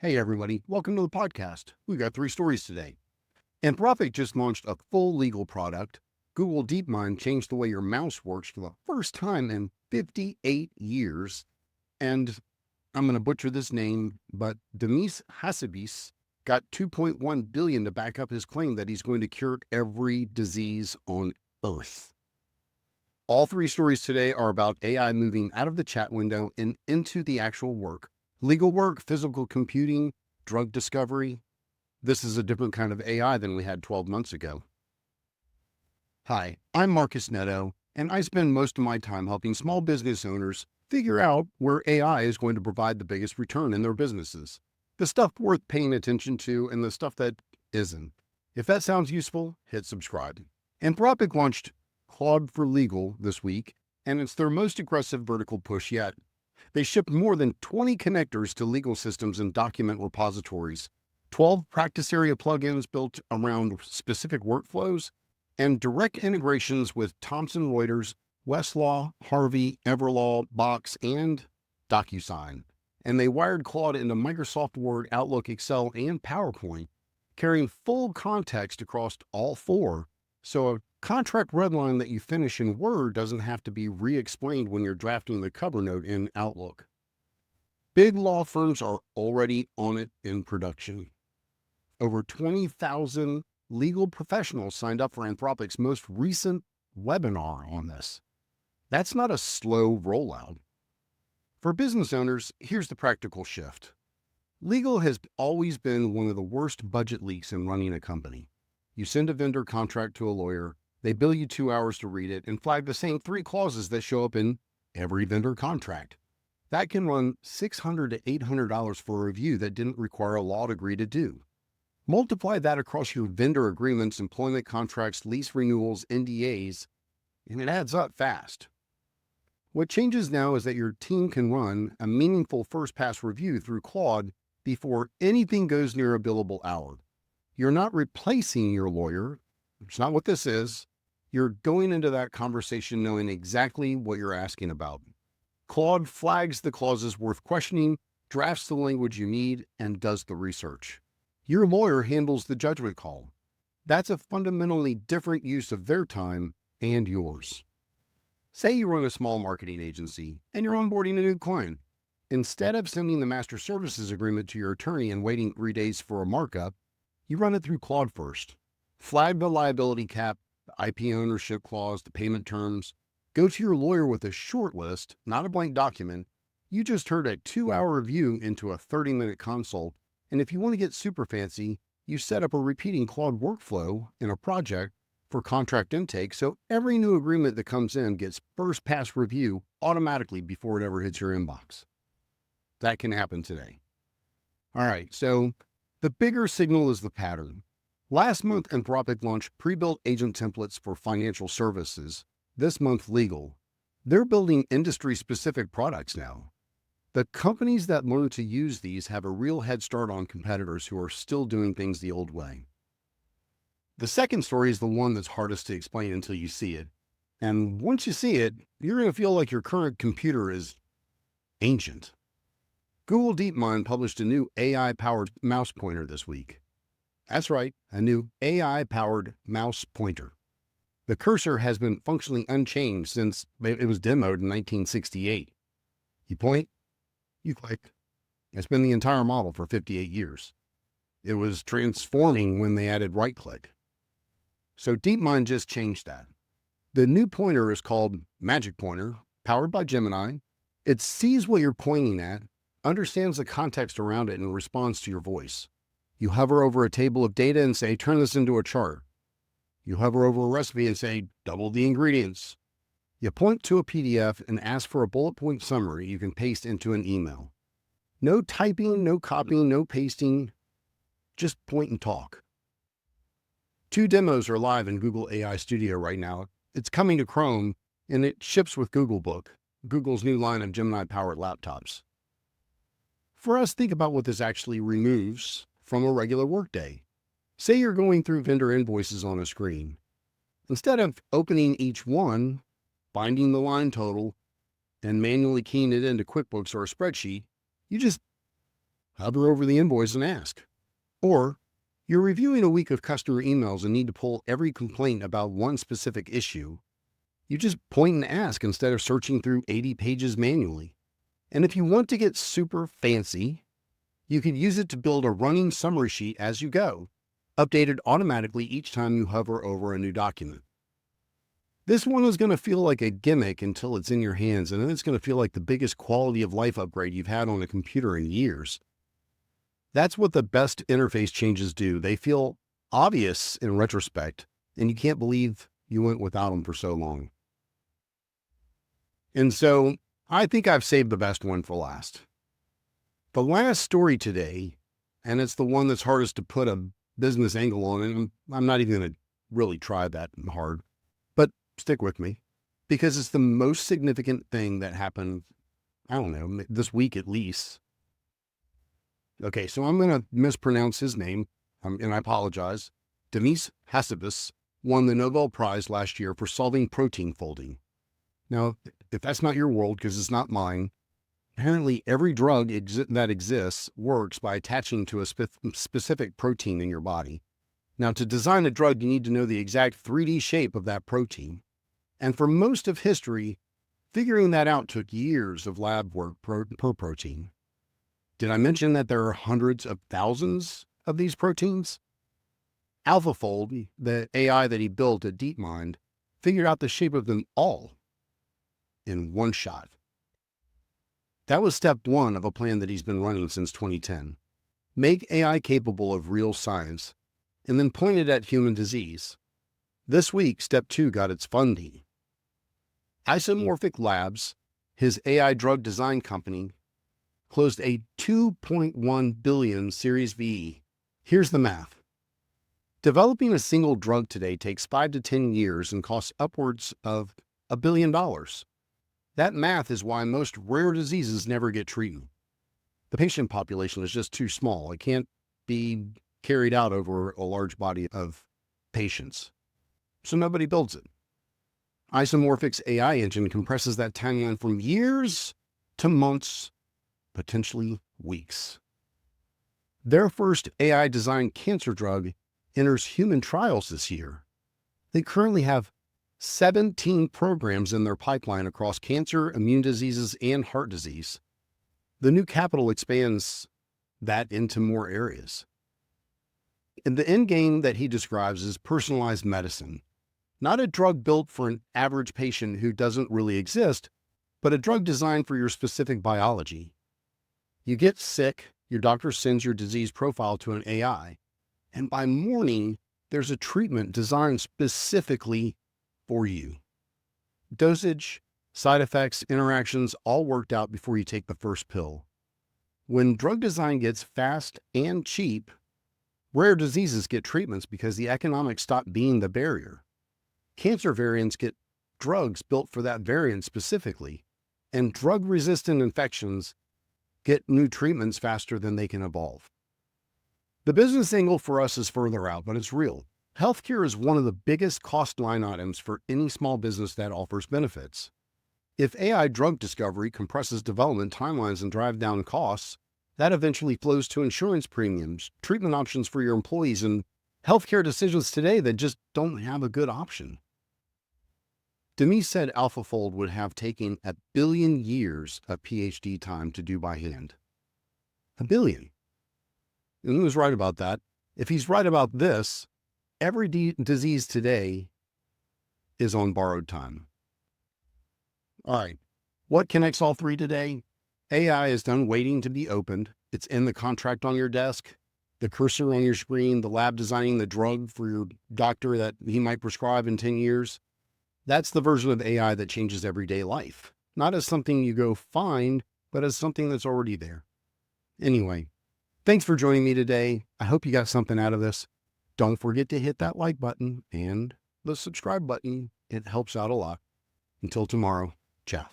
Hey, everybody. Welcome to the podcast. We've got three stories today. Anthropic just launched a full legal product. Google DeepMind changed the way your mouse works for the first time in 58 years. And I'm going to butcher this name, but Demis Hassabis got 2.1 billion to back up his claim that he's going to cure every disease on Earth. All three stories today are about AI moving out of the chat window and into the actual work. Legal work, physical computing, drug discovery. This is a different kind of AI than we had 12 months ago. Hi, I'm Marcus Netto, and I spend most of my time helping small business owners figure out where AI is going to provide the biggest return in their businesses. The stuff worth paying attention to and the stuff that isn't. If that sounds useful, hit subscribe. Anthropic launched Claude for Legal this week, and it's their most aggressive vertical push yet. They shipped more than 20 connectors to legal systems and document repositories, 12 practice area plugins built around specific workflows, and direct integrations with Thomson Reuters, Westlaw, Harvey, Everlaw, Box, and DocuSign. And they wired Claude into Microsoft Word, Outlook, Excel, and PowerPoint, carrying full context across all four. So a contract redline that you finish in Word doesn't have to be re-explained when you're drafting the cover note in Outlook. Big law firms are already on it in production. Over 20,000 legal professionals signed up for Anthropic's most recent webinar on this. That's not a slow rollout. For business owners, here's the practical shift. Legal has always been one of the worst budget leaks in running a company. You send a vendor contract to a lawyer, they bill you 2 hours to read it and flag the same 3 clauses that show up in every vendor contract. That can run $600 to $800 for a review that didn't require a law degree to do. Multiply that across your vendor agreements, employment contracts, lease renewals, NDAs, and it adds up fast. What changes now is that your team can run a meaningful first-pass review through Claude before anything goes near a billable hour. You're not replacing your lawyer. It's not what this is. You're going into that conversation knowing exactly what you're asking about. Claude flags the clauses worth questioning, drafts the language you need, and does the research. Your lawyer handles the judgment call. That's a fundamentally different use of their time and yours. Say you run a small marketing agency and you're onboarding a new client. Instead of sending the master services agreement to your attorney and waiting 3 days for a markup, you run it through Claude first. Flag the liability cap, the IP ownership clause, the payment terms. Go to your lawyer with a short list, not a blank document. You just heard a 2-hour review into a 30-minute consult, and if you want to get super fancy, you set up a repeating Claude workflow in a project for contract intake, so every new agreement that comes in gets first pass review automatically before it ever hits your inbox. That can happen today. All right, so the bigger signal is the pattern. Last month, Anthropic launched pre-built agent templates for financial services. This month, legal. They're building industry-specific products now. The companies that learn to use these have a real head start on competitors who are still doing things the old way. The second story is the one that's hardest to explain until you see it. And once you see it, you're going to feel like your current computer is ancient. Google DeepMind published a new AI-powered mouse pointer this week. That's right, a new AI-powered mouse pointer. The cursor has been functionally unchanged since it was demoed in 1968. You point, you click. It's been the entire model for 58 years. It was transforming when they added right-click. So DeepMind just changed that. The new pointer is called Magic Pointer, powered by Gemini. It sees what you're pointing at, understands the context around it, and responds to your voice. You hover over a table of data and say, turn this into a chart. You hover over a recipe and say, double the ingredients. You point to a PDF and ask for a bullet point summary you can paste into an email. No typing, no copying, no pasting, just point and talk. 2 demos are live in Google AI Studio right now. It's coming to Chrome, and it ships with Google Book, Google's new line of Gemini-powered laptops. For us, think about what this actually removes from a regular workday. Say you're going through vendor invoices on a screen. Instead of opening each one, finding the line total, and manually keying it into QuickBooks or a spreadsheet, you just Hover over the invoice and ask. Or you're reviewing a week of customer emails and need to pull every complaint about one specific issue. You just point and ask instead of searching through 80 pages manually. And if you want to get super fancy, you can use it to build a running summary sheet as you go, updated automatically each time you hover over a new document. This one is going to feel like a gimmick until it's in your hands, and then it's going to feel like the biggest quality of life upgrade you've had on a computer in years. That's what the best interface changes do. They feel obvious in retrospect, and you can't believe you went without them for so long. And so I think I've saved the best one for last. The last story today, and it's the one that's hardest to put a business angle on, and I'm not even going to really try that hard, but stick with me, because it's the most significant thing that happened, I don't know, this week at least. Okay, so I'm going to mispronounce his name, and I apologize. Demis Hassabis won the Nobel Prize last year for solving protein folding. Now, if that's not your world, because it's not mine, apparently every drug that exists works by attaching to a specific protein in your body. Now, to design a drug, you need to know the exact 3D shape of that protein. And for most of history, figuring that out took years of lab work per protein. Did I mention that there are hundreds of thousands of these proteins? AlphaFold, the AI that he built at DeepMind, figured out the shape of them all in one shot. That was step one of a plan that he's been running since 2010. Make AI capable of real science, and then point it at human disease. This week, step two got its funding. Isomorphic Labs, his AI drug design company, closed a $2.1 billion Series V. Here's the math. Developing a single drug today takes 5 to 10 years and costs upwards of $1 billion. That math is why most rare diseases never get treatment. The patient population is just too small. It can't be carried out over a large body of patients. So nobody builds it. Isomorphic's AI engine compresses that timeline from years to months, potentially weeks. Their first AI-designed cancer drug enters human trials this year. They currently have 17 programs in their pipeline across cancer, immune diseases, and heart disease. The new capital expands that into more areas. And the end game that he describes is personalized medicine, not a drug built for an average patient who doesn't really exist, but a drug designed for your specific biology. You get sick, your doctor sends your disease profile to an AI, and by morning, there's a treatment designed specifically for you. Dosage, side effects, interactions, all worked out before you take the first pill. When drug design gets fast and cheap, rare diseases get treatments because the economics stop being the barrier. Cancer variants get drugs built for that variant specifically, and drug-resistant infections get new treatments faster than they can evolve. The business angle for us is further out, but it's real. Healthcare is one of the biggest cost line items for any small business that offers benefits. If AI drug discovery compresses development timelines and drives down costs, that eventually flows to insurance premiums, treatment options for your employees, and healthcare decisions today that just don't have a good option. Demis said AlphaFold would have taken 1 billion years of PhD time to do by hand. 1 billion. And he was right about that. If he's right about this, every disease today is on borrowed time. All right. What connects all three today? AI is done waiting to be opened. It's in the contract on your desk, the cursor on your screen, the lab designing the drug for your doctor that he might prescribe in 10 years. That's the version of AI that changes everyday life. Not as something you go find, but as something that's already there. Anyway, thanks for joining me today. I hope you got something out of this. Don't forget to hit that like button and the subscribe button. It helps out a lot. Until tomorrow, ciao.